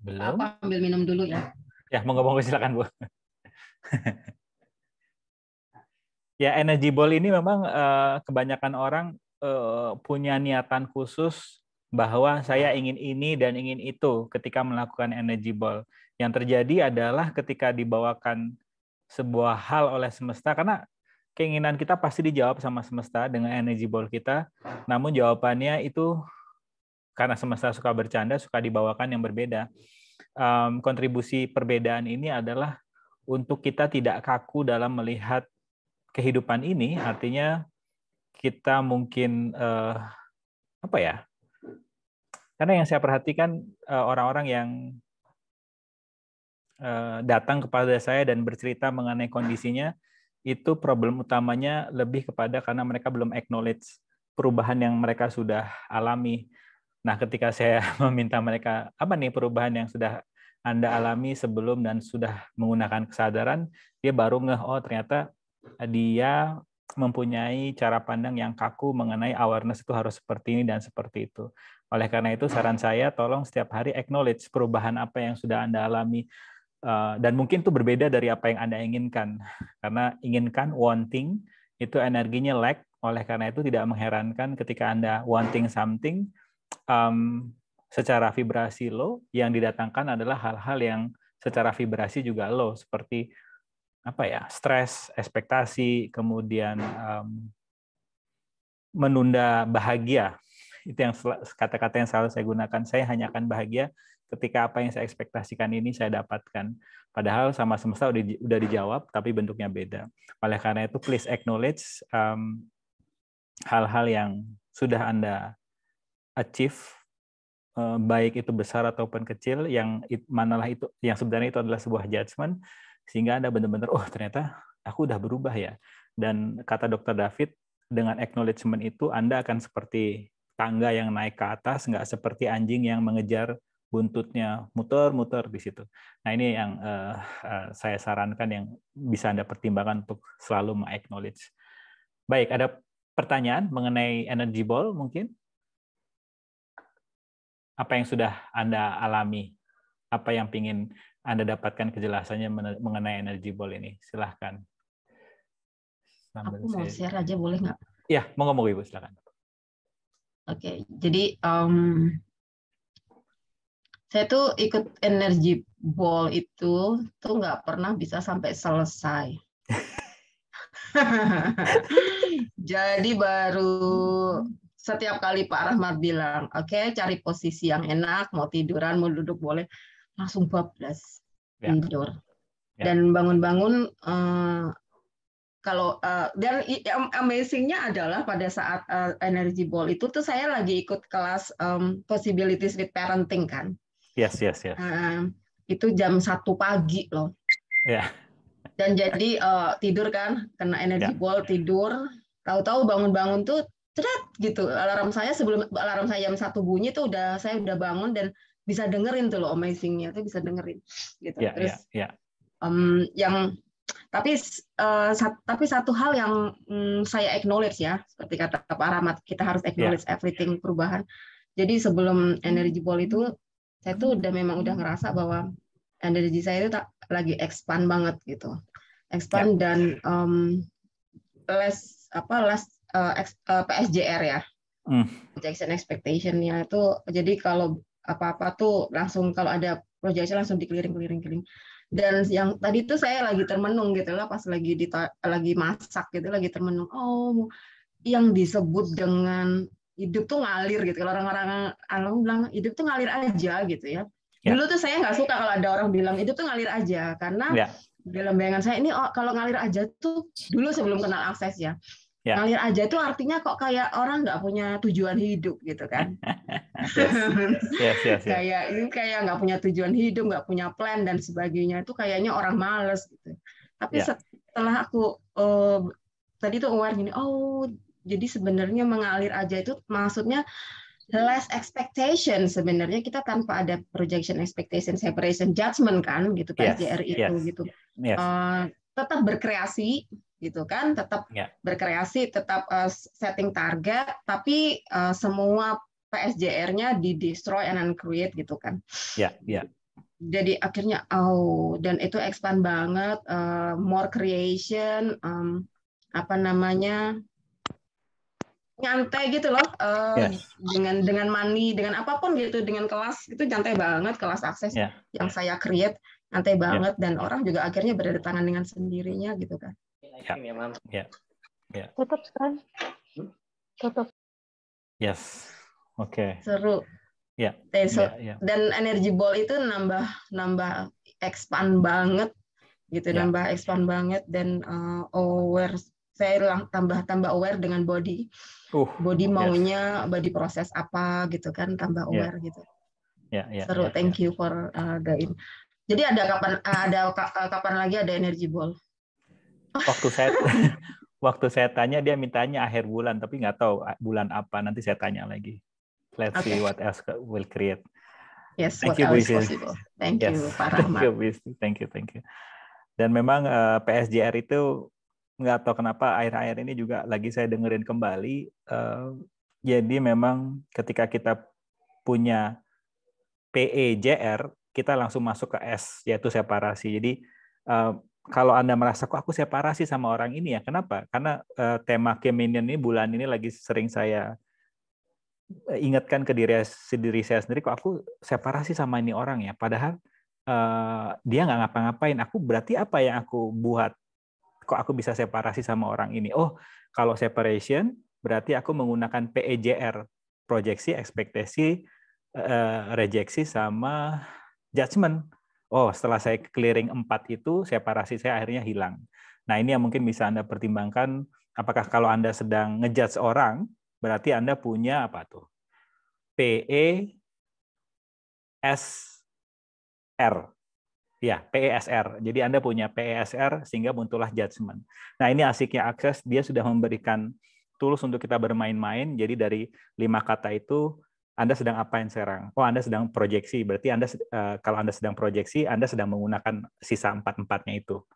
Belum? Aku ambil minum dulu ya. Ya, monggo silakan, Bu. Ya, energy ball ini memang kebanyakan orang punya niatan khusus bahwa saya ingin ini dan ingin itu ketika melakukan energy ball. Yang terjadi adalah ketika dibawakan sebuah hal oleh semesta, karena keinginan kita pasti dijawab sama semesta dengan energy ball kita, namun jawabannya itu karena semesta suka bercanda, suka dibawakan yang berbeda. Kontribusi perbedaan ini adalah untuk kita tidak kaku dalam melihat kehidupan ini, artinya kita mungkin apa ya? Karena yang saya perhatikan orang-orang yang datang kepada saya dan bercerita mengenai kondisinya, itu problem utamanya lebih kepada karena mereka belum acknowledge perubahan yang mereka sudah alami. Nah, ketika saya meminta mereka, apa nih perubahan yang sudah Anda alami sebelum dan sudah menggunakan kesadaran, dia baru ngeh, oh ternyata dia mempunyai cara pandang yang kaku mengenai awareness itu harus seperti ini dan seperti itu. Oleh karena itu, saran saya, tolong setiap hari acknowledge perubahan apa yang sudah Anda alami. Dan mungkin itu berbeda dari apa yang Anda inginkan. Karena inginkan, wanting, itu energinya lack. Oleh karena itu tidak mengherankan ketika Anda wanting something, secara vibrasi low, yang didatangkan adalah hal-hal yang secara vibrasi juga low, seperti apa ya, stres, ekspektasi, kemudian menunda bahagia. Itu yang kata-kata yang selalu saya gunakan. Saya hanya akan bahagia ketika apa yang saya ekspektasikan ini saya dapatkan. Padahal sama semesta udah dijawab, tapi bentuknya beda. Oleh karena itu, please acknowledge hal-hal yang sudah Anda achieve, baik itu besar ataupun kecil, yang manalah itu, yang sebenarnya itu adalah sebuah judgment, sehingga Anda benar-benar, oh ternyata aku udah berubah ya. Dan kata Dr. David, dengan acknowledgement itu Anda akan seperti tangga yang naik ke atas, nggak seperti anjing yang mengejar buntutnya, muter-muter di situ. Nah ini yang saya sarankan yang bisa Anda pertimbangkan untuk selalu meng-acknowledge. Baik, ada pertanyaan mengenai energy ball mungkin? Apa yang sudah Anda alami? Apa yang ingin Anda dapatkan kejelasannya mengenai energy ball ini? Silahkan. Aku mau share aja, boleh nggak? Ya, mau Ibu, silakan. Oke, jadi saya tuh ikut energy ball itu tuh nggak pernah bisa sampai selesai. Jadi baru setiap kali Pak Rahmat bilang, oke, cari posisi yang enak, mau tiduran, mau duduk boleh, langsung bablas tidur. Dan bangun-bangun kalau dan amazingnya adalah pada saat energy ball itu tuh saya lagi ikut kelas possibilities with parenting kan. Yes. Itu jam 1 pagi loh. Yeah. Dan jadi tidur kan, kena energy ball, tidur, tahu-tahu bangun-bangun tuh ceret gitu. Alarm saya sebelum alarm saya jam 1 bunyi tuh saya udah bangun dan bisa dengerin tuh loh, amazingnya tuh bisa dengerin gitu. Terus yang tapi satu hal yang saya acknowledge ya, seperti kata Pak Rahmat, kita harus acknowledge everything, perubahan. Jadi sebelum energy ball itu, saya tuh memang udah ngerasa bahwa energi saya itu lagi expand banget gitu, expand dan less PSJR ya, projection expectation-nya itu. Jadi kalau apa-apa tuh langsung, kalau ada projection langsung dikeliling. Dan yang tadi tuh saya lagi termenung gitu lah, pas lagi masak gitu, lagi termenung, oh yang disebut dengan hidup tuh ngalir gitu. Kalau orang-orang bilang hidup tuh ngalir aja gitu ya. Dulu tuh saya nggak suka kalau ada orang bilang hidup tuh ngalir aja, karena dalam bayangan saya ini kalau ngalir aja tuh dulu sebelum kenal akses ya. Ngalir aja tuh artinya kok kayak orang nggak punya tujuan hidup gitu kan. Kayak nggak punya tujuan hidup, nggak punya plan dan sebagainya, itu kayaknya orang males gitu. Tapi setelah aku tadi tuh aware gini, oh jadi sebenarnya mengalir aja itu maksudnya less expectation. Sebenarnya kita tanpa ada projection, expectation, separation, judgment kan gitu, PSJR itu gitu. Tetap berkreasi gitu kan, tetap berkreasi, tetap setting target, tapi semua PSJR-nya di destroy and uncreate gitu kan. jadi akhirnya dan itu expand banget, more creation, apa namanya, nyantai gitu loh, Yes. dengan money, dengan apapun gitu, dengan kelas itu nyantai banget, kelas akses Ya. yang saya create nyantai Ya. banget, dan orang juga akhirnya berdatangan dengan sendirinya gitu kan. Ya. Ya. Ya. Tutup kan? Tutup. Yes. Oke. Seru. Ya. Ya. Dan energy ball itu nambah expand banget gitu, nambah expand banget, dan aware, saya tambah aware dengan body maunya, body proses apa gitu kan, tambah aware gitu. Seru. Thank you for the in. Jadi ada kapan lagi ada energy ball? Waktu saya tanya, dia mintanya akhir bulan, tapi nggak tahu bulan apa. Nanti saya tanya lagi. Let's see what else will create. Yes, what else possible. Thank you, Pak Rahmat. Thank you. Dan memang PSJR itu nggak tahu kenapa akhir-akhir ini juga lagi saya dengerin kembali. Jadi memang ketika kita punya PEJR, kita langsung masuk ke S, yaitu separasi. Jadi kalau Anda merasa kok aku separasi sama orang ini ya, kenapa? Karena tema Geminian ini bulan ini lagi sering saya ingatkan ke diri saya sendiri, kok aku separasi sama ini orang ya, padahal dia nggak ngapa-ngapain. Aku berarti apa yang aku buat? Kok aku bisa separasi sama orang ini? Oh, kalau separation berarti aku menggunakan PEJR, proyeksi, ekspektasi, rejeksi, sama judgment. Oh, setelah saya clearing 4 itu, separasi saya akhirnya hilang. Nah, ini yang mungkin bisa Anda pertimbangkan. Apakah kalau Anda sedang ngejudge orang, berarti Anda punya apa tuh? PESR. Ya, PESR. Jadi Anda punya PESR sehingga muncullah judgment. Nah, ini asiknya Access, dia sudah memberikan tools untuk kita bermain-main. Jadi dari 5 kata itu, Anda sedang apain sekarang? Oh, Anda sedang proyeksi. Berarti Anda kalau Anda sedang proyeksi, Anda sedang menggunakan sisa 4-4-nya itu.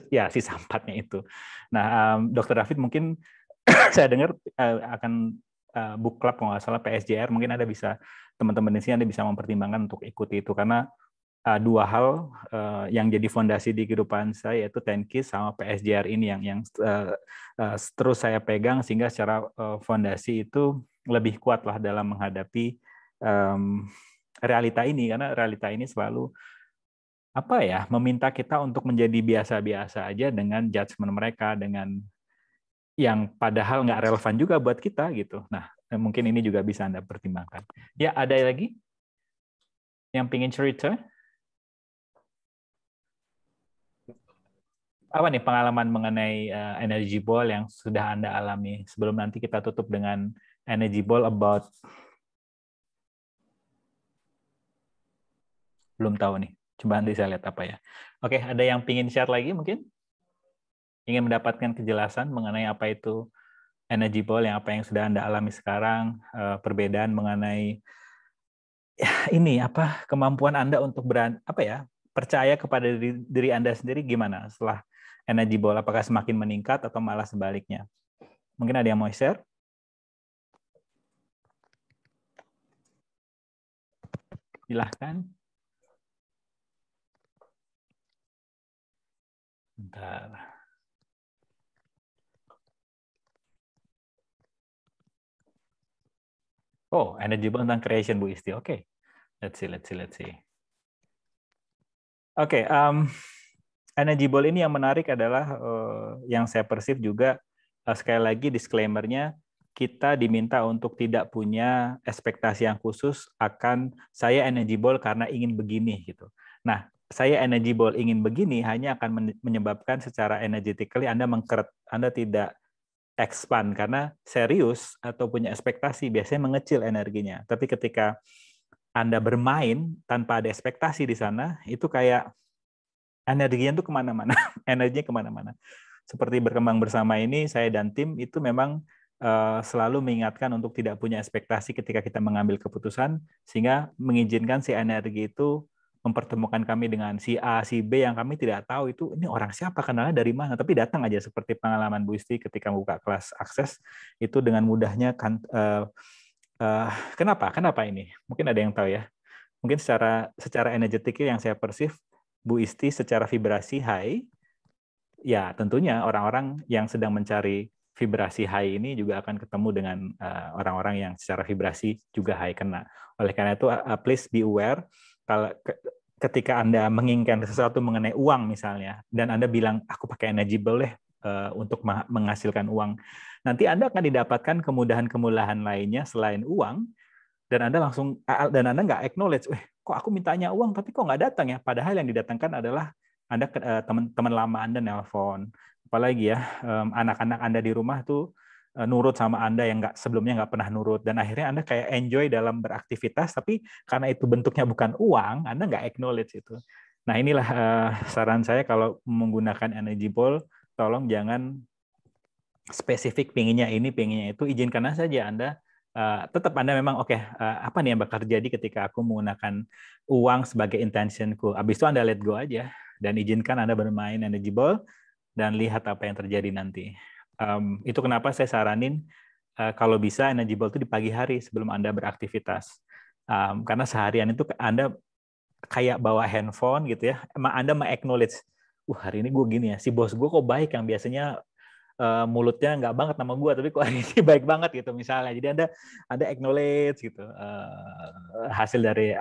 Ya, sisa 4-nya itu. Nah, Dr. David mungkin saya dengar akan book club kalau nggak salah PSJR, mungkin Anda bisa, teman-teman di sini Anda bisa mempertimbangkan untuk ikuti itu, karena dua hal yang jadi fondasi di kehidupan saya, yaitu 10 Keys sama PSJR ini yang terus saya pegang, sehingga secara fondasi itu lebih kuat lah dalam menghadapi realita ini, karena realita ini selalu meminta kita untuk menjadi biasa-biasa aja dengan judgement mereka, dengan yang padahal nggak relevan juga buat kita gitu. Nah, mungkin ini juga bisa Anda pertimbangkan. Ya, ada lagi yang pingin cerita? Apa nih pengalaman mengenai energy ball yang sudah Anda alami? Sebelum nanti kita tutup dengan energy ball about, belum tahu nih. Coba nanti saya lihat apa ya. Oke, ada yang pingin share lagi mungkin? Ingin mendapatkan kejelasan mengenai apa itu energy ball, yang apa yang sudah Anda alami sekarang, perbedaan mengenai ini kemampuan Anda untuk percaya kepada diri Anda sendiri gimana setelah energy ball, apakah semakin meningkat atau malah sebaliknya? Mungkin ada yang mau share? Silahkan. Bentar. Oh, energy ball tentang creation, Bu Isti. Oke. Let's see. Oke, energy ball ini yang menarik adalah yang saya persif juga, sekali lagi disclaimer-nya, kita diminta untuk tidak punya ekspektasi yang khusus akan saya energy ball karena ingin begini gitu. Nah, saya energy ball ingin begini hanya akan menyebabkan secara energetically Anda mengkeret, Anda tidak expand, karena serius atau punya ekspektasi biasanya mengecil energinya. Tapi ketika Anda bermain tanpa ada ekspektasi di sana, itu kayak energinya tuh kemana-mana. Energinya kemana-mana. Seperti berkembang bersama ini, saya dan tim itu memang selalu mengingatkan untuk tidak punya ekspektasi ketika kita mengambil keputusan, sehingga mengizinkan si energi itu mempertemukan kami dengan si A, si B yang kami tidak tahu itu ini orang siapa, kenalnya dari mana, tapi datang aja, seperti pengalaman Bu Isti ketika membuka kelas akses itu dengan mudahnya kan. Kenapa ini? Mungkin ada yang tahu ya. mungkin secara energetik yang saya perceive, Bu Isti secara vibrasi high, ya tentunya orang-orang yang sedang mencari vibrasi high ini juga akan ketemu dengan orang-orang yang secara vibrasi juga high kena. Oleh karena itu, please be aware kalau ketika Anda menginginkan sesuatu mengenai uang misalnya, dan Anda bilang, aku pakai Energy-Ball deh untuk menghasilkan uang, nanti Anda akan didapatkan kemudahan-kemudahan lainnya selain uang, dan Anda nggak acknowledge, kok aku mintanya uang tapi kok nggak datang ya? Padahal yang didatangkan adalah Anda teman-teman lama Anda nelpon, apalagi ya anak-anak Anda di rumah tuh nurut sama Anda yang sebelumnya nggak pernah nurut, dan akhirnya Anda kayak enjoy dalam beraktivitas, tapi karena itu bentuknya bukan uang, Anda nggak acknowledge itu. Nah inilah saran saya kalau menggunakan Energy-Ball, tolong jangan spesifik pengennya ini, pengennya itu, izinkan saja Anda. Tetap Anda memang apa nih yang bakal terjadi ketika aku menggunakan uang sebagai intentionku. Habis itu Anda let go aja dan izinkan Anda bermain Energy-Ball dan lihat apa yang terjadi nanti. Itu kenapa saya saranin kalau bisa Energy-Ball itu di pagi hari sebelum Anda beraktivitas. Karena seharian itu Anda kayak bawa handphone gitu ya. Emang Anda acknowledge, hari ini gue gini ya, si bos gue kok baik, yang biasanya mulutnya nggak banget sama gue, tapi kok hari ini baik banget gitu misalnya. Jadi Anda acknowledge gitu hasil dari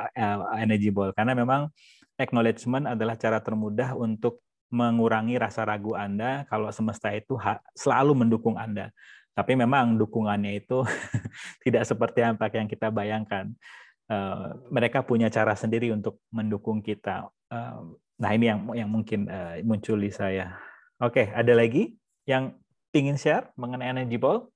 Energy-Ball, karena memang acknowledgement adalah cara termudah untuk mengurangi rasa ragu Anda kalau semesta itu selalu mendukung Anda. Tapi memang dukungannya itu tidak seperti apa yang kita bayangkan. Mereka punya cara sendiri untuk mendukung kita. Nah ini yang mungkin muncul di saya. Oke, ada lagi yang ingin share mengenai Energy-Ball?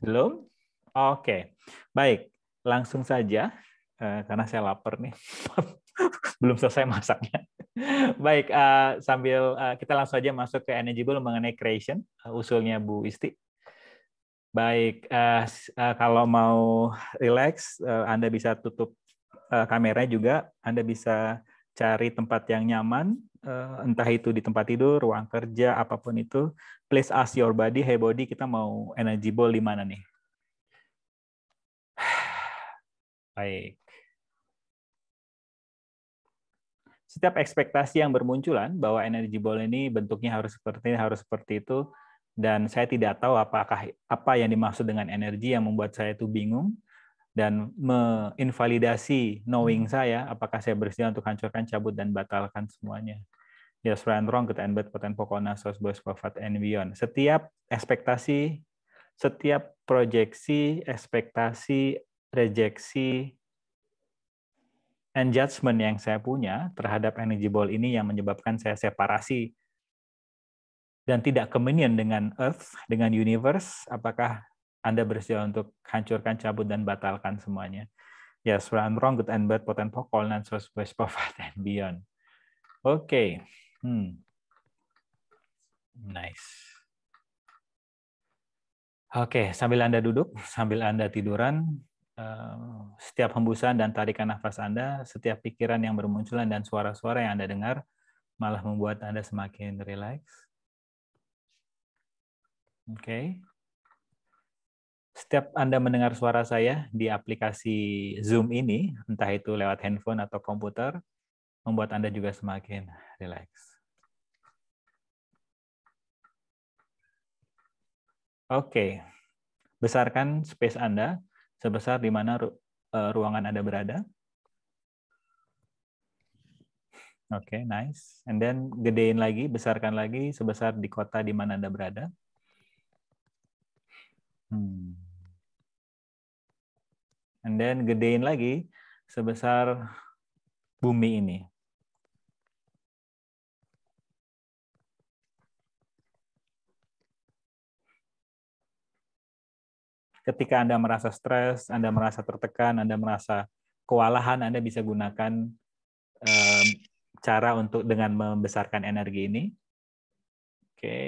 Belum? Oke, baik. Langsung saja, karena saya lapar nih. Belum selesai masaknya. Baik, sambil kita langsung saja masuk ke Energy-Ball mengenai creation, usulnya Bu Isti. Baik, kalau mau relax, Anda bisa tutup kamera juga, Anda bisa cari tempat yang nyaman, entah itu di tempat tidur, ruang kerja, apapun itu. Please ask your body, hey body, kita mau Energy-Ball di mana nih? Baik. Setiap ekspektasi yang bermunculan bahwa Energy-Ball ini bentuknya harus seperti itu, dan saya tidak tahu apa yang dimaksud dengan energi yang membuat saya itu bingung dan menginvalidasi knowing saya, apakah saya bersedia untuk hancurkan, cabut, dan batalkan semuanya. Yes, right and wrong, good and bad, potent, pokoknya, source, boys, povat, and beyond. Setiap ekspektasi, setiap proyeksi, ekspektasi, rejeksi, and judgment yang saya punya terhadap Energy-Ball ini yang menyebabkan saya separasi dan tidak communion dengan Earth, dengan universe, apakah Anda bersedia untuk hancurkan, cabut, dan batalkan semuanya? Yes, right and wrong, good and bad, potent, pokol, non source, boys, povat, and beyond. Oke. Nice. Oke, sambil Anda duduk, sambil Anda tiduran, setiap hembusan dan tarikan nafas Anda, setiap pikiran yang bermunculan dan suara-suara yang Anda dengar malah membuat Anda semakin rileks. Oke. Setiap Anda mendengar suara saya di aplikasi Zoom ini, entah itu lewat handphone atau komputer, membuat Anda juga semakin rileks. Oke. Besarkan space Anda sebesar di mana ruangan Anda berada. Oke, nice. And then gedein lagi, besarkan lagi sebesar di kota di mana Anda berada. And then gedein lagi sebesar bumi ini. Ketika Anda merasa stres, Anda merasa tertekan, Anda merasa kewalahan, Anda bisa gunakan cara untuk dengan membesarkan energi ini. Oke.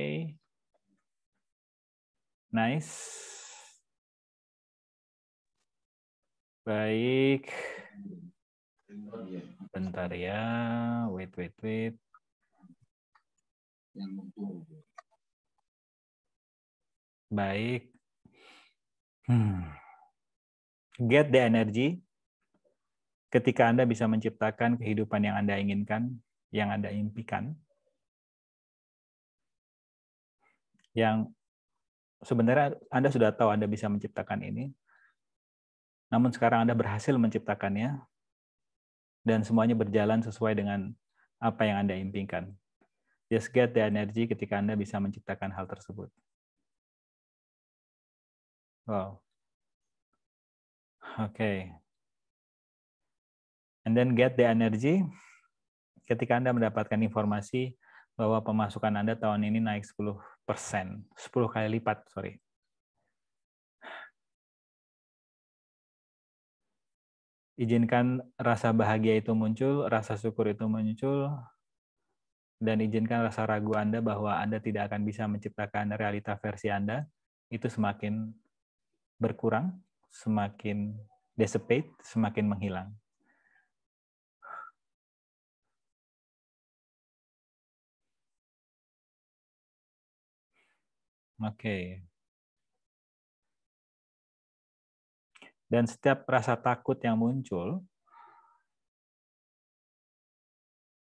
Nice. Baik. Bentar ya. Wait. Baik. Get the energy. Ketika Anda bisa menciptakan kehidupan yang Anda inginkan, yang Anda impikan, yang sebenarnya Anda sudah tahu Anda bisa menciptakan ini, namun sekarang Anda berhasil menciptakannya, dan semuanya berjalan sesuai dengan apa yang Anda impikan. Just get the energy ketika Anda bisa menciptakan hal tersebut. Wow. Okay. And then get the energy ketika Anda mendapatkan informasi bahwa pemasukan Anda tahun ini naik 10%, 10 kali lipat, sorry. Izinkan rasa bahagia itu muncul, rasa syukur itu muncul, dan izinkan rasa ragu Anda bahwa Anda tidak akan bisa menciptakan realita versi Anda, itu semakin berkurang, semakin dissipate, semakin menghilang. Oke. Dan setiap rasa takut yang muncul,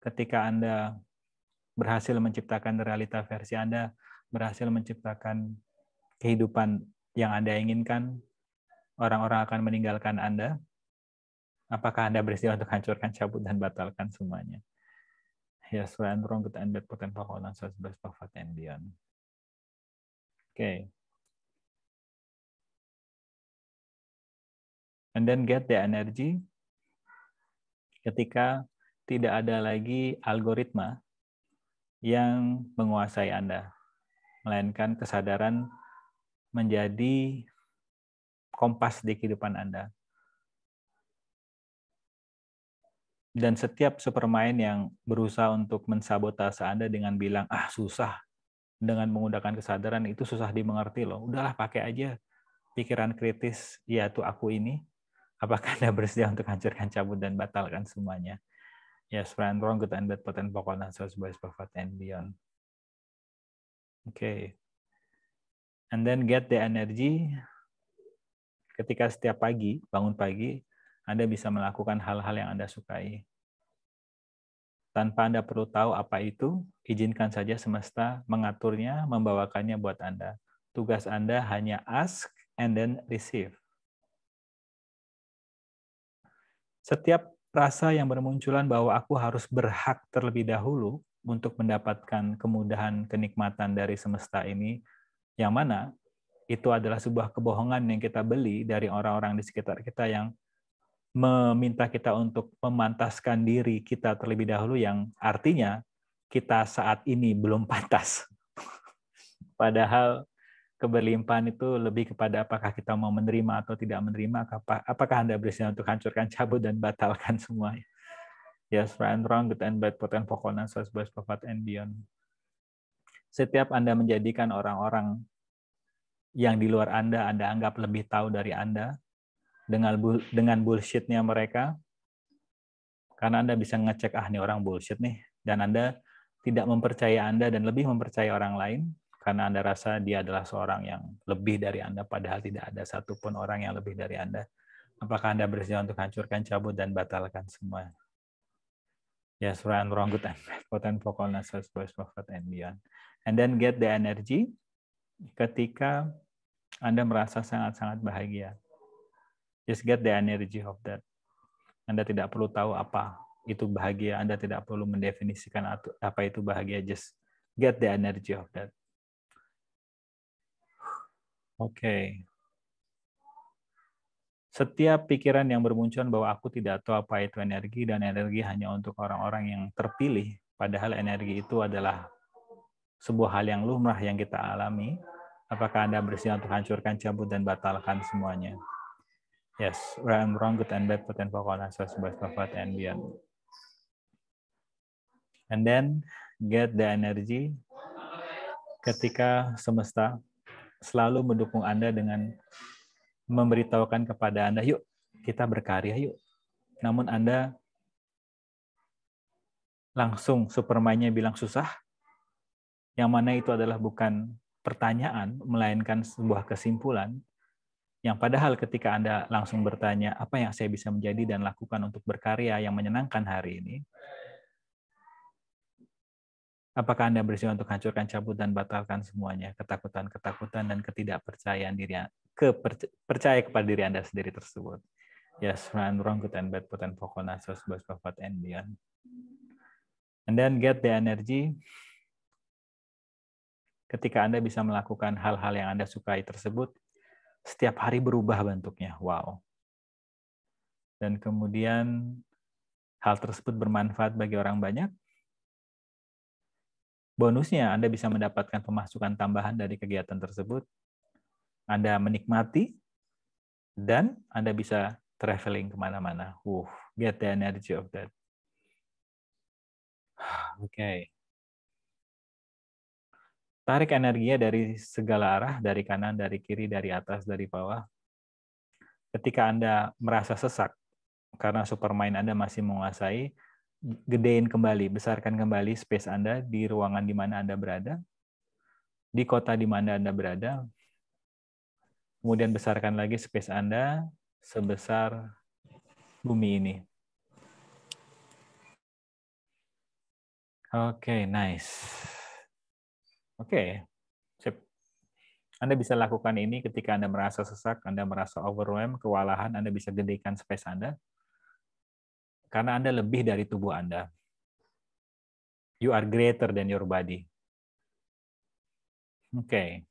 ketika Anda berhasil menciptakan realita versi Anda, berhasil menciptakan kehidupan yang Anda inginkan, orang-orang akan meninggalkan Anda. Apakah Anda bersedia untuk hancurkan, cabut, dan batalkan semuanya? Yes, right and wrong, good and bad, potent, powerful, best, perfect, and beyond. Okay. And then get the energy ketika tidak ada lagi algoritma yang menguasai Anda, melainkan kesadaran menjadi kompas di kehidupan Anda. Dan setiap supermain yang berusaha untuk mensabotase Anda dengan bilang, susah, dengan menggunakan kesadaran itu susah dimengerti loh. Udahlah pakai aja pikiran kritis, yaitu aku ini. Apakah Anda bersedia untuk hancurkan, cabut, dan batalkan semuanya? Yes, right and wrong, good and bad, potent, powerful, best, perfect, and beyond. Okay. And then get the energy ketika setiap pagi, bangun pagi, Anda bisa melakukan hal-hal yang Anda sukai. Tanpa Anda perlu tahu apa itu, izinkan saja semesta mengaturnya, membawakannya buat Anda. Tugas Anda hanya ask and then receive. Setiap rasa yang bermunculan bahwa aku harus berhak terlebih dahulu untuk mendapatkan kemudahan, kenikmatan dari semesta ini, yang mana itu adalah sebuah kebohongan yang kita beli dari orang-orang di sekitar kita yang meminta kita untuk memantaskan diri kita terlebih dahulu, yang artinya kita saat ini belum pantas. Padahal keberlimpahan itu lebih kepada apakah kita mau menerima atau tidak menerima, apakah Anda bersedia untuk hancurkan, cabut, dan batalkan semuanya. Yes, right and wrong, good and bad, potent, powerful, best, perfect, and beyond. Setiap Anda menjadikan orang-orang yang di luar Anda anggap lebih tahu dari Anda, dengan bullshit-nya mereka, karena Anda bisa ngecek, nih orang bullshit nih, dan Anda tidak mempercaya Anda dan lebih mempercaya orang lain, karena Anda rasa dia adalah seorang yang lebih dari Anda, padahal tidak ada satupun orang yang lebih dari Anda. Apakah Anda bersedia untuk hancurkan, cabut, dan batalkan semua? Yes, right and wrong, good and bad, potent, powerful, best, perfect, and beyond. And then get the energy ketika Anda merasa sangat-sangat bahagia. Just get the energy of that. Anda tidak perlu tahu apa itu bahagia. Anda tidak perlu mendefinisikan apa itu bahagia. Just get the energy of that. Oke. Setiap pikiran yang bermunculan bahwa aku tidak tahu apa itu energi, dan energi hanya untuk orang-orang yang terpilih, padahal energi itu adalah sebuah hal yang lumrah yang kita alami. Apakah Anda bersedia untuk hancurkan, cabut, dan batalkan semuanya? Yes, right and wrong, good and bad, potent, powerful, best, perfect, and beyond. And then get the energy ketika semesta selalu mendukung Anda dengan memberitahukan kepada Anda, yuk kita berkarya yuk. Namun Anda langsung superman-nya bilang susah, yang mana itu adalah bukan pertanyaan, melainkan sebuah kesimpulan, yang padahal ketika Anda langsung bertanya, apa yang saya bisa menjadi dan lakukan untuk berkarya yang menyenangkan hari ini, apakah Anda bersedia untuk hancurkan, cabut, dan batalkan semuanya, ketakutan-ketakutan dan ketidakpercayaan diri, percaya kepada diri Anda sendiri tersebut. Yes, right and wrong, good and bad, put and pokok, nasos, bos, pafat, and beyond. And then get the energy. Ketika Anda bisa melakukan hal-hal yang Anda sukai tersebut, setiap hari berubah bentuknya. Wow. Dan kemudian hal tersebut bermanfaat bagi orang banyak. Bonusnya, Anda bisa mendapatkan pemasukan tambahan dari kegiatan tersebut. Anda menikmati, dan Anda bisa traveling kemana-mana. Get the energy of that. Oke. Tarik energinya dari segala arah, dari kanan, dari kiri, dari atas, dari bawah. Ketika Anda merasa sesak, karena supermind Anda masih menguasai, gedein kembali, besarkan kembali space Anda di ruangan di mana Anda berada, di kota di mana Anda berada, kemudian besarkan lagi space Anda sebesar bumi ini. Oke, nice. Oke, sip. Anda bisa lakukan ini ketika Anda merasa sesak, Anda merasa overwhelmed, kewalahan, Anda bisa gedekan space Anda. Karena Anda lebih dari tubuh Anda. You are greater than your body. Oke.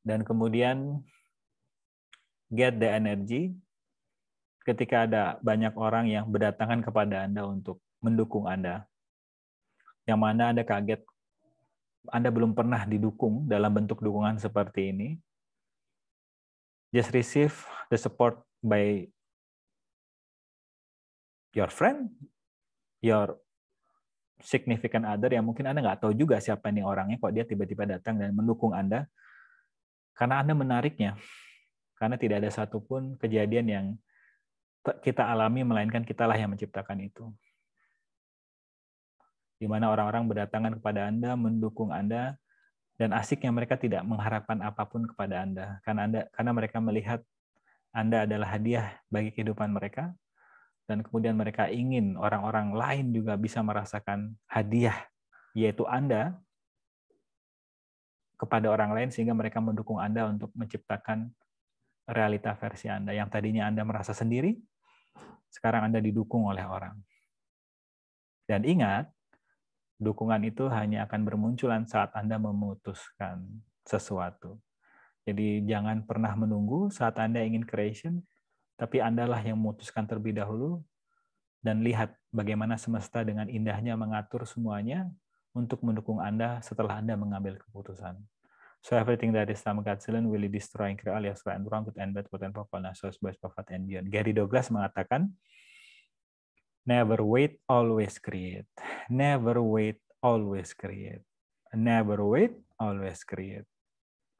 Dan kemudian get the energy ketika ada banyak orang yang berdatangan kepada Anda untuk mendukung Anda. Yang mana Anda kaget, Anda belum pernah didukung dalam bentuk dukungan seperti ini. Just receive the support by your friend, your significant other, yang mungkin Anda nggak tahu juga siapa nih orangnya, kok dia tiba-tiba datang dan mendukung Anda. Karena Anda menariknya. Karena tidak ada satupun kejadian yang kita alami, melainkan kitalah yang menciptakan itu. Di mana orang-orang berdatangan kepada Anda, mendukung Anda, dan asiknya mereka tidak mengharapkan apapun kepada Anda. Karena mereka melihat Anda adalah hadiah bagi kehidupan mereka, dan kemudian mereka ingin orang-orang lain juga bisa merasakan hadiah, yaitu Anda, kepada orang lain, sehingga mereka mendukung Anda untuk menciptakan realita versi Anda. Yang tadinya Anda merasa sendiri, sekarang Anda didukung oleh orang. Dan ingat, dukungan itu hanya akan bermunculan saat Anda memutuskan sesuatu. Jadi jangan pernah menunggu saat Anda ingin creation, tapi Andalah yang memutuskan terlebih dahulu, dan lihat bagaimana semesta dengan indahnya mengatur semuanya untuk mendukung Anda setelah Anda mengambil keputusan. So everything that is Tamagatsilan will destroy alias and wrong, good and bad, good and purple, nasos, boys, pafat, and beyond. Gary Douglas mengatakan, never wait, always create. Never wait, always create. Never wait, always create.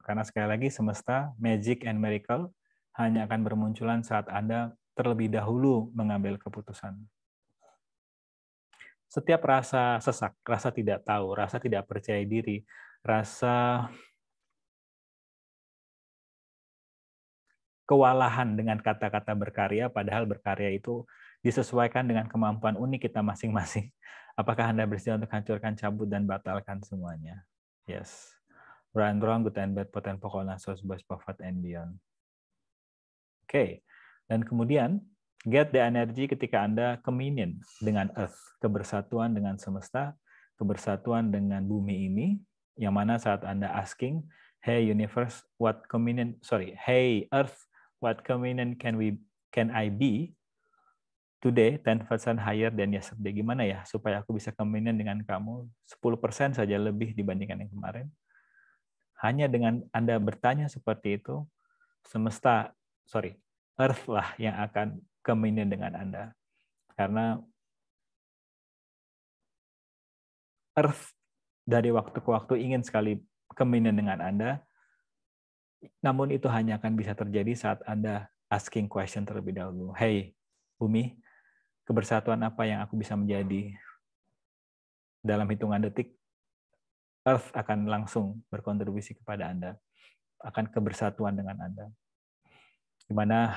Karena sekali lagi semesta, magic and miracle hanya akan bermunculan saat Anda terlebih dahulu mengambil keputusan. Setiap rasa sesak, rasa tidak tahu, rasa tidak percaya diri, rasa kewalahan dengan kata-kata berkarya, padahal berkarya itu disesuaikan dengan kemampuan unik kita masing-masing. Apakah Anda bersedia untuk hancurkan, cabut, dan batalkan semuanya? Yes. Right and wrong, good and bad, pot and pokok, nasos, boys, pafat, and beyond. Oke. Dan kemudian, get the energy ketika Anda communion dengan earth, kebersatuan dengan semesta, kebersatuan dengan bumi ini, yang mana saat Anda asking, hey universe, hey earth, what communion can I be today 10% higher than yesterday? Gimana ya supaya aku bisa communion dengan kamu 10% saja lebih dibandingkan yang kemarin? Hanya dengan Anda bertanya seperti itu, Earth lah yang akan communion dengan Anda. Karena Earth dari waktu ke waktu ingin sekali communion dengan Anda, namun itu hanya akan bisa terjadi saat Anda asking question terlebih dahulu. Hey, Bumi, kebersatuan apa yang aku bisa menjadi dalam hitungan detik Earth akan langsung berkontribusi kepada Anda, akan kebersatuan dengan Anda. Dimana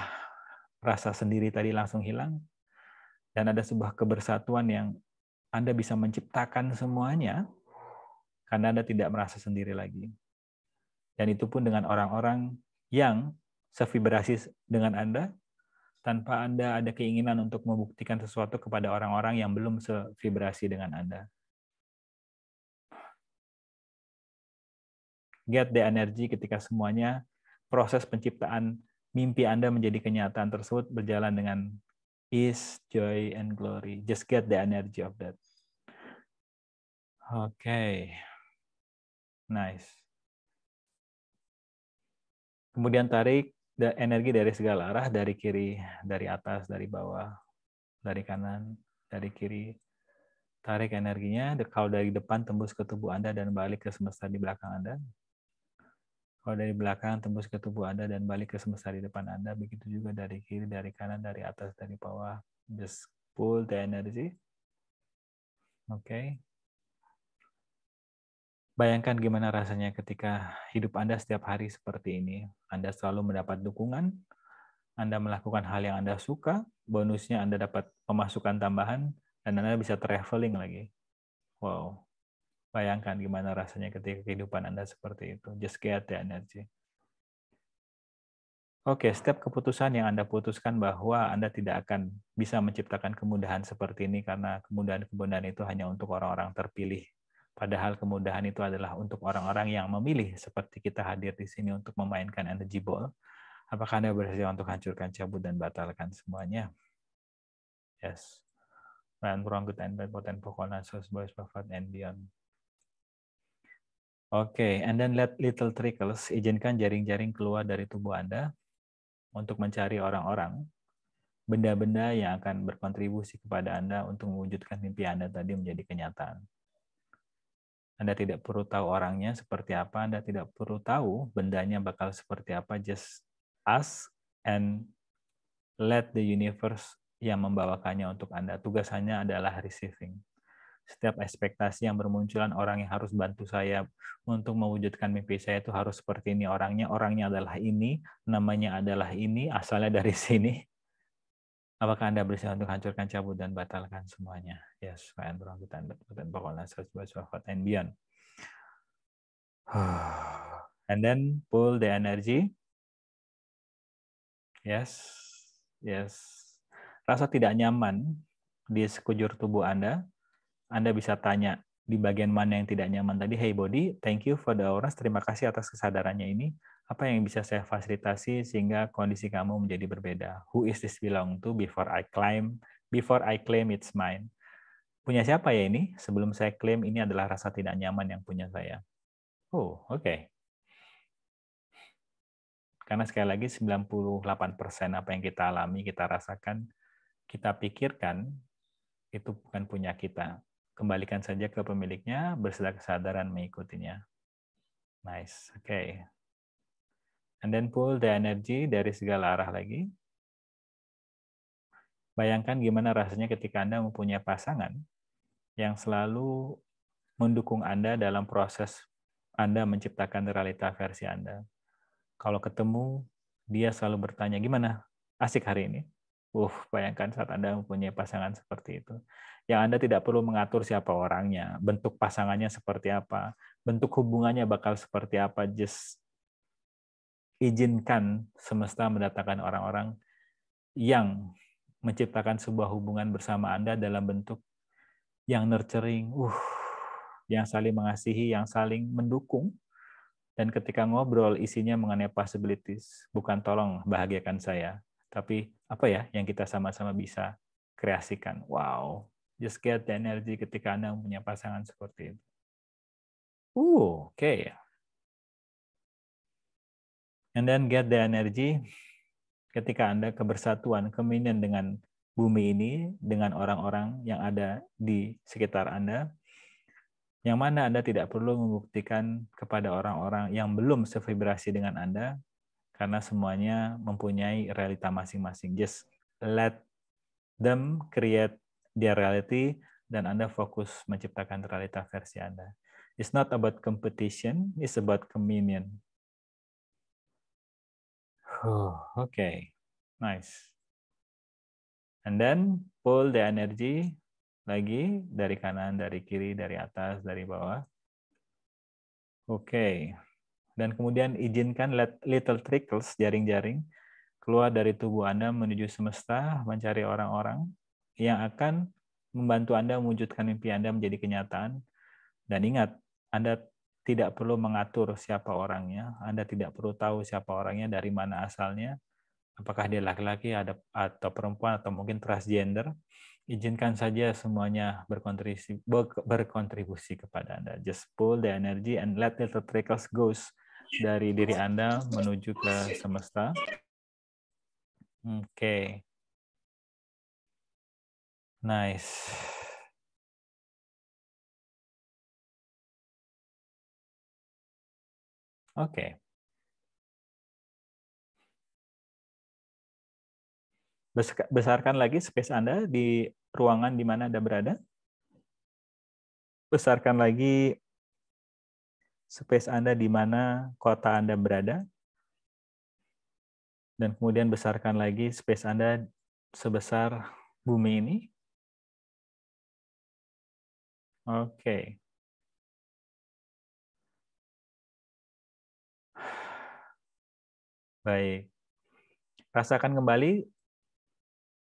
rasa sendiri tadi langsung hilang, dan ada sebuah kebersatuan yang Anda bisa menciptakan semuanya, karena Anda tidak merasa sendiri lagi. Dan itu pun dengan orang-orang yang sevibrasi dengan Anda, tanpa Anda ada keinginan untuk membuktikan sesuatu kepada orang-orang yang belum sevibrasi dengan Anda. Get the energy ketika semuanya proses penciptaan mimpi Anda menjadi kenyataan tersebut berjalan dengan ease, joy, and glory. Just get the energy of that. Okay. Nice. Kemudian tarik energi dari segala arah, dari kiri, dari atas, dari bawah, dari kanan, dari kiri. Tarik energinya, kalau dari depan tembus ke tubuh Anda dan balik ke semesta di belakang Anda. Kalau dari belakang tembus ke tubuh Anda dan balik ke semesta di depan Anda. Begitu juga dari kiri, dari kanan, dari atas, dari bawah. Just pull the energy. Oke. Bayangkan gimana rasanya ketika hidup Anda setiap hari seperti ini. Anda selalu mendapat dukungan, Anda melakukan hal yang Anda suka, bonusnya Anda dapat pemasukan tambahan, dan Anda bisa traveling lagi. Wow. Bayangkan gimana rasanya ketika kehidupan Anda seperti itu. Just get the energy. Oke, setiap keputusan yang Anda putuskan bahwa Anda tidak akan bisa menciptakan kemudahan seperti ini karena kemudahan-kemudahan itu hanya untuk orang-orang terpilih. Padahal kemudahan itu adalah untuk orang-orang yang memilih seperti kita hadir di sini untuk memainkan energy ball. Apakah Anda bersedia untuk hancurkan, cabut, dan batalkan semuanya? Yes. And wrong, good and bad, potent, pokoknya, source, boys, perfect, and beyond. Oke, and then let little trickles, izinkan jaring-jaring keluar dari tubuh Anda untuk mencari orang-orang, benda-benda yang akan berkontribusi kepada Anda untuk mewujudkan mimpi Anda tadi menjadi kenyataan. Anda tidak perlu tahu orangnya seperti apa, Anda tidak perlu tahu bendanya bakal seperti apa, just ask and let the universe yang membawakannya untuk Anda. Tugasannya adalah receiving. Setiap ekspektasi yang bermunculan, orang yang harus bantu saya untuk mewujudkan mimpi saya itu harus seperti ini orangnya adalah ini, namanya adalah ini, asalnya dari sini. Apakah Anda bersedia untuk hancurkan, cabut, dan batalkan semuanya? Yes, and wrong, good and bad, potent, pokoknya, source, boys, perfect, and beyond. And then pull the energy. Yes, yes. Rasa tidak nyaman di sekujur tubuh Anda bisa tanya di bagian mana yang tidak nyaman tadi. Hey body, thank you for the awareness. Terima kasih atas kesadarannya ini. Apa yang bisa saya fasilitasi sehingga kondisi kamu menjadi berbeda? Who is this belong to before I claim it's mine? Punya siapa ya ini? Sebelum saya klaim ini adalah rasa tidak nyaman yang punya saya. Oh, oke. Karena sekali lagi 98% apa yang kita alami, kita rasakan, kita pikirkan, itu bukan punya kita. Kembalikan saja ke pemiliknya, bersedia kesadaran mengikutinya. Nice, oke. Okay. And then pull the energy dari segala arah lagi. Bayangkan gimana rasanya ketika Anda mempunyai pasangan yang selalu mendukung Anda dalam proses Anda menciptakan realita versi Anda. Kalau ketemu, dia selalu bertanya, gimana? Asik hari ini? Bayangkan saat Anda mempunyai pasangan seperti itu. Yang Anda tidak perlu mengatur siapa orangnya, bentuk pasangannya seperti apa, bentuk hubungannya bakal seperti apa, just izinkan semesta mendatangkan orang-orang yang menciptakan sebuah hubungan bersama Anda dalam bentuk yang nurturing, yang saling mengasihi, yang saling mendukung. Dan ketika ngobrol, isinya mengenai possibilities, bukan tolong bahagiakan saya, tapi apa ya yang kita sama-sama bisa kreasikan. Wow, just get the energy ketika Anda punya pasangan seperti itu. Okay. And then get the energy ketika Anda kebersatuan, communion dengan bumi ini, dengan orang-orang yang ada di sekitar Anda, yang mana Anda tidak perlu membuktikan kepada orang-orang yang belum sevibrasi dengan Anda, karena semuanya mempunyai realita masing-masing. Just let them create their reality, dan Anda fokus menciptakan realita versi Anda. It's not about competition, it's about communion. Okay, nice. And then pull the energy lagi dari kanan, dari kiri, dari atas, dari bawah. Oke. Dan kemudian izinkan little trickles, jaring-jaring, keluar dari tubuh Anda menuju semesta, mencari orang-orang yang akan membantu Anda mewujudkan mimpi Anda menjadi kenyataan. Dan ingat, Anda tidak perlu mengatur siapa orangnya, Anda tidak perlu tahu siapa orangnya, dari mana asalnya, apakah dia laki-laki atau perempuan atau mungkin transgender. Izinkan saja semuanya berkontribusi kepada Anda. Just pull the energy and let little trickles goes dari diri Anda menuju ke semesta. Oke. Nice. Oke. Besarkan lagi space Anda di ruangan di mana Anda berada. Besarkan lagi space Anda di mana kota Anda berada. Dan kemudian besarkan lagi space Anda sebesar bumi ini. Oke. Baik. Rasakan kembali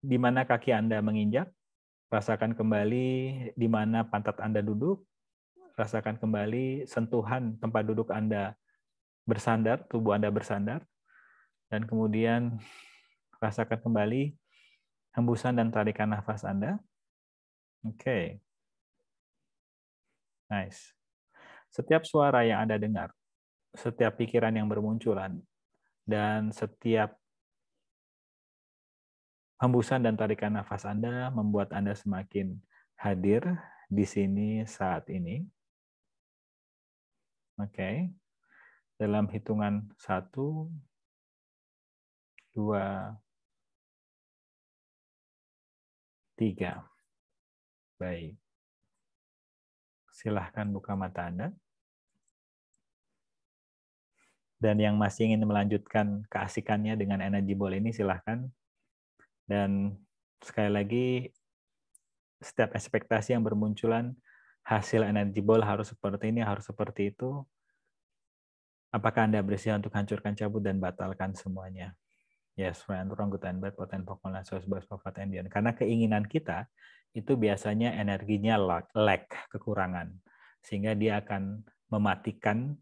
di mana kaki Anda menginjak, rasakan kembali di mana pantat Anda duduk, rasakan kembali sentuhan tempat duduk Anda bersandar, tubuh Anda bersandar, dan kemudian rasakan kembali hembusan dan tarikan nafas Anda. Oke. Nice. Setiap suara yang Anda dengar, setiap pikiran yang bermunculan, dan setiap hembusan dan tarikan nafas Anda membuat Anda semakin hadir di sini saat ini. Oke. Dalam hitungan 1, 2, 3. Baik. Silahkan buka mata Anda. Dan yang masih ingin melanjutkan keasikannya dengan energy ball ini, silahkan. Dan sekali lagi, setiap ekspektasi yang bermunculan, hasil energy ball harus seperti ini, harus seperti itu. Apakah Anda bersedia untuk hancurkan, cabut, dan batalkan semuanya? Yes, right, wrong, good and bad, potent, pokoknya, source, boss, povat, endian. Karena keinginan kita, itu biasanya energinya lack, kekurangan. Sehingga dia akan mematikan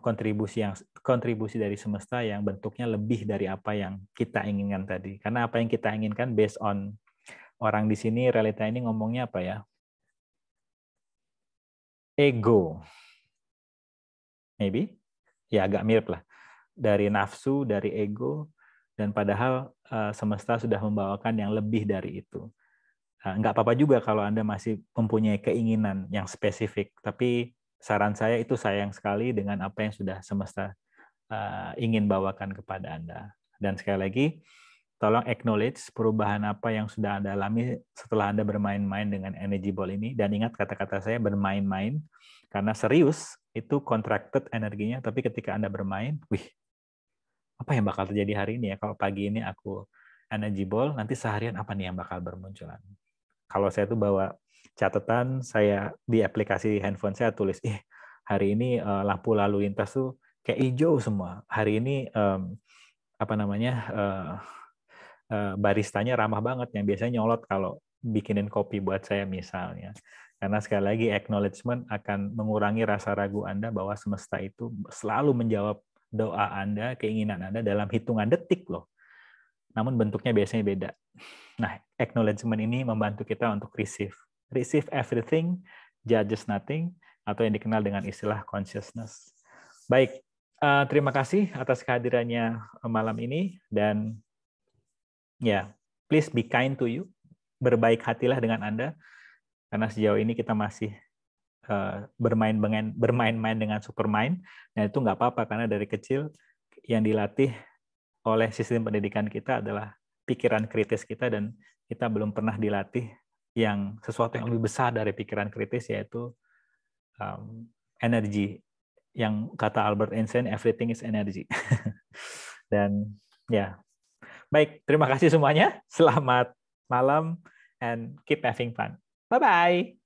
kontribusi dari semesta yang bentuknya lebih dari apa yang kita inginkan tadi. Karena apa yang kita inginkan based on orang di sini, realita ini ngomongnya apa ya? Ego. Maybe? Ya agak mirip lah. Dari nafsu, dari ego, dan padahal semesta sudah membawakan yang lebih dari itu. Nggak apa-apa juga kalau Anda masih mempunyai keinginan yang spesifik, tapi saran saya itu sayang sekali dengan apa yang sudah semesta ingin bawakan kepada Anda. Dan sekali lagi, tolong acknowledge perubahan apa yang sudah Anda alami setelah Anda bermain-main dengan energy ball ini. Dan ingat kata-kata saya, bermain-main. Karena serius, itu contracted energinya, tapi ketika Anda bermain, wih, apa yang bakal terjadi hari ini ya? Kalau pagi ini aku energy ball, nanti seharian apa nih yang bakal bermunculan? Kalau saya tuh bawa catatan, saya di aplikasi handphone saya tulis, hari ini lampu lalu lintas tuh kayak hijau semua. Hari ini baristanya ramah banget, yang biasanya nyolot kalau bikinin kopi buat saya misalnya. Karena sekali lagi acknowledgement akan mengurangi rasa ragu Anda bahwa semesta itu selalu menjawab doa Anda, keinginan Anda dalam hitungan detik loh. Namun bentuknya biasanya beda. Nah, acknowledgement ini membantu kita untuk receive. Receive everything, judges nothing, atau yang dikenal dengan istilah consciousness. Baik, terima kasih atas kehadirannya malam ini, dan ya, please be kind to you. Berbaik hatilah dengan Anda, karena sejauh ini kita masih bermain-main dengan supermind, dan itu nggak apa-apa, karena dari kecil yang dilatih oleh sistem pendidikan kita adalah pikiran kritis kita, dan kita belum pernah dilatih yang sesuatu yang lebih besar dari pikiran kritis, yaitu energi. Yang kata Albert Einstein, everything is energy. Dan ya, baik, terima kasih semuanya. Selamat malam and keep having fun. Bye-bye.